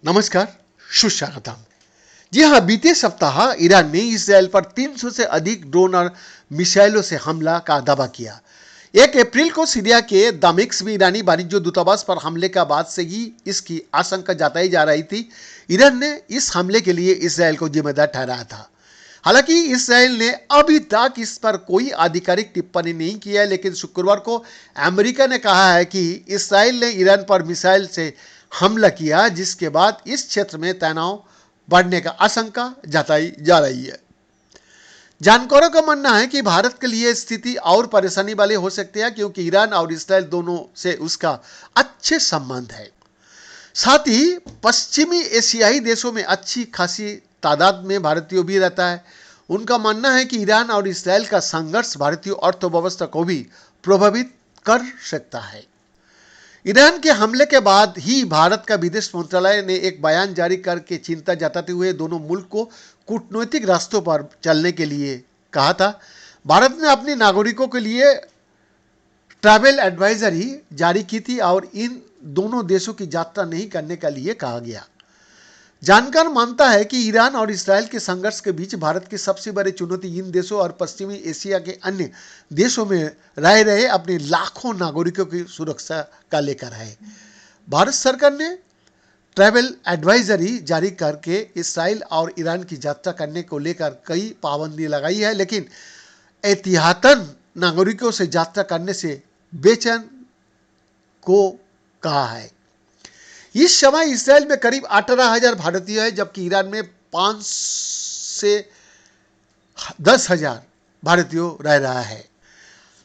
नमस्कार, सुस्वागतम। जी हाँ, बीते सप्ताह ईरान ने इसराइल पर 300 से अधिक ड्रोन और मिसाइलों से हमला का दावा किया। 1 अप्रैल को सीरिया के दामिश्क में ईरानी वाणिज्य दूतावास पर हमले का बाद से ही इसकी आशंका जताई जा रही थी। ईरान ने इस हमले के लिए इसराइल को जिम्मेदार ठहराया था। हालांकि इसराइल ने अभी तक इस पर कोई आधिकारिक टिप्पणी नहीं की है, लेकिन शुक्रवार को अमेरिका ने कहा है कि इसराइल ने ईरान पर मिसाइल से हमला किया, जिसके बाद इस क्षेत्र में तनाव बढ़ने का आशंका जताई जा रही है। जानकारों का मानना है कि भारत के लिए स्थिति और परेशानी वाली हो सकती है, क्योंकि ईरान और इसराइल दोनों से उसका अच्छे संबंध है। साथ ही पश्चिमी एशियाई देशों में अच्छी खासी तादाद में भारतीयों भी रहता है। उनका मानना है कि ईरान और इसराइल का संघर्ष भारतीय अर्थव्यवस्था को भी प्रभावित कर सकता है। ईरान के हमले के बाद ही भारत का विदेश मंत्रालय ने एक बयान जारी करके चिंता जताते हुए दोनों मुल्क को कूटनीतिक रास्तों पर चलने के लिए कहा था। भारत ने अपने नागरिकों के लिए ट्रैवल एडवाइजरी जारी की थी और इन दोनों देशों की यात्रा नहीं करने के लिए कहा गया। जानकार मानता है कि ईरान और इसराइल के संघर्ष के बीच भारत की सबसे बड़ी चुनौती इन देशों और पश्चिमी एशिया के अन्य देशों में रह रहे अपने लाखों नागरिकों की सुरक्षा का लेकर है। भारत सरकार ने ट्रैवल एडवाइजरी जारी करके इसराइल और ईरान की यात्रा करने को लेकर कई पाबंदी लगाई है, लेकिन एहतियातन नागरिकों से यात्रा करने से बेचैन को कहा है। इस समय इसराइल में करीब 18,000 भारतीय है, जबकि ईरान में 5 से 10,000 भारतीयों रह रहा है।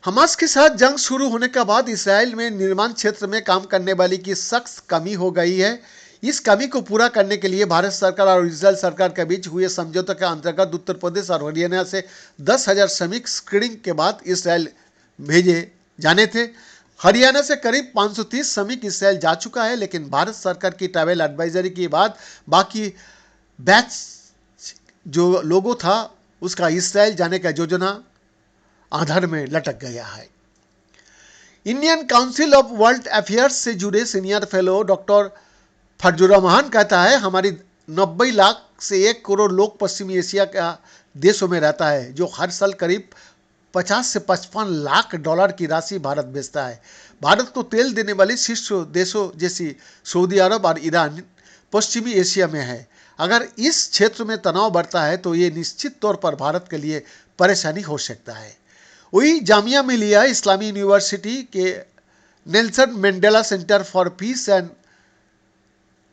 हमास के साथ जंग शुरू होने के बाद इसराइल में निर्माण क्षेत्र में काम करने वाली की सख्त कमी हो गई है। इस कमी को पूरा करने के लिए भारत सरकार और इसराइल सरकार के बीच हुए समझौते के अंतर्गत उत्तर प्रदेश और हरियाणा से 10,000 श्रमिक स्क्रीनिंग के बाद इसराइल भेजे जाने थे। हरियाणा से करीब 530 श्रमिक इसराइल जा चुका है, लेकिन भारत सरकार की ट्रैवल एडवाइजरी के बाद बाकी बैच जो लोगों था उसका इसराइल जाने का योजना आधार में लटक गया है। Indian council of world affairs से जुड़े सीनियर फेलो डॉक्टर फरजुर्रहमान कहता है, हमारी 90 लाख से 1 करोड़ लोग पश्चिमी एशिया का देशों में रहता है, जो हर साल करीब 50 से 55 लाख डॉलर की राशि भारत भेजता है। भारत को तेल देने वाले शीर्ष देशों जैसी सऊदी अरब और ईरान पश्चिमी एशिया में है। अगर इस क्षेत्र में तनाव बढ़ता है तो ये निश्चित तौर पर भारत के लिए परेशानी हो सकता है। वही जामिया मिलिया इस्लामी यूनिवर्सिटी के Nelson Mandela centre for piece and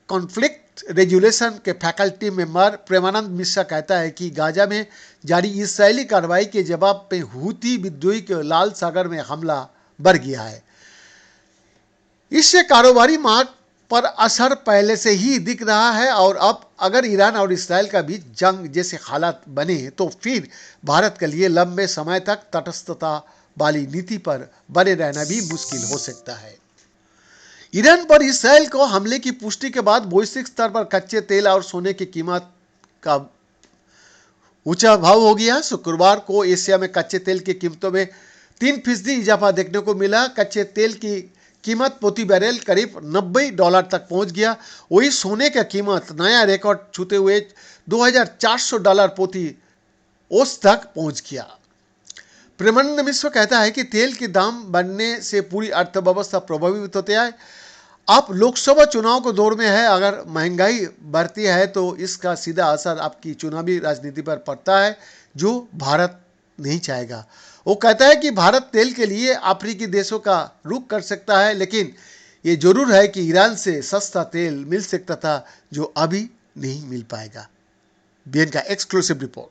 conflict resolution के फैकल्टी मेंबर प्रेमानंद मिश्रा कहता है कि गाजा में जारी इस्राएली कार्रवाई के जवाब में हूती विद्रोही के लाल सागर में हमला बढ़ गया है। इससे कारोबारी मार्ग पर असर पहले से ही दिख रहा है और अब अगर ईरान और इसराइल का बीच जंग जैसे हालात बने तो फिर भारत के लिए लंबे समय तक तटस्थता वाली नीति पर बने रहना भी मुश्किल हो सकता है। ईरान पर इसराइल को हमले की पुष्टि के बाद वैश्विक स्तर पर कच्चे तेल और सोने की कीमत का ऊंचा भाव हो गया। शुक्रवार को एशिया में कच्चे तेल की कीमतों में 3% इजाफा देखने को मिला। कच्चे तेल की कीमत प्रति बैरल करीब $90 तक पहुंच गया। वही सोने का कीमत नया रिकॉर्ड छूते हुए $2,400 प्रति औंस तक पहुंच गया। प्रेमानंद मिश्र कहता है कि तेल के दाम बढ़ने से पूरी अर्थव्यवस्था प्रभावित होती है। आप लोकसभा चुनाव के दौर में है, अगर महंगाई बढ़ती है तो इसका सीधा असर आपकी चुनावी राजनीति पर पड़ता है, जो भारत नहीं चाहेगा। वो कहता है कि भारत तेल के लिए अफ्रीकी देशों का रुख कर सकता है, लेकिन ये जरूर है कि ईरान से सस्ता तेल मिल सकता था, जो अभी नहीं मिल पाएगा। बीएन का एक्सक्लूसिव रिपोर्ट।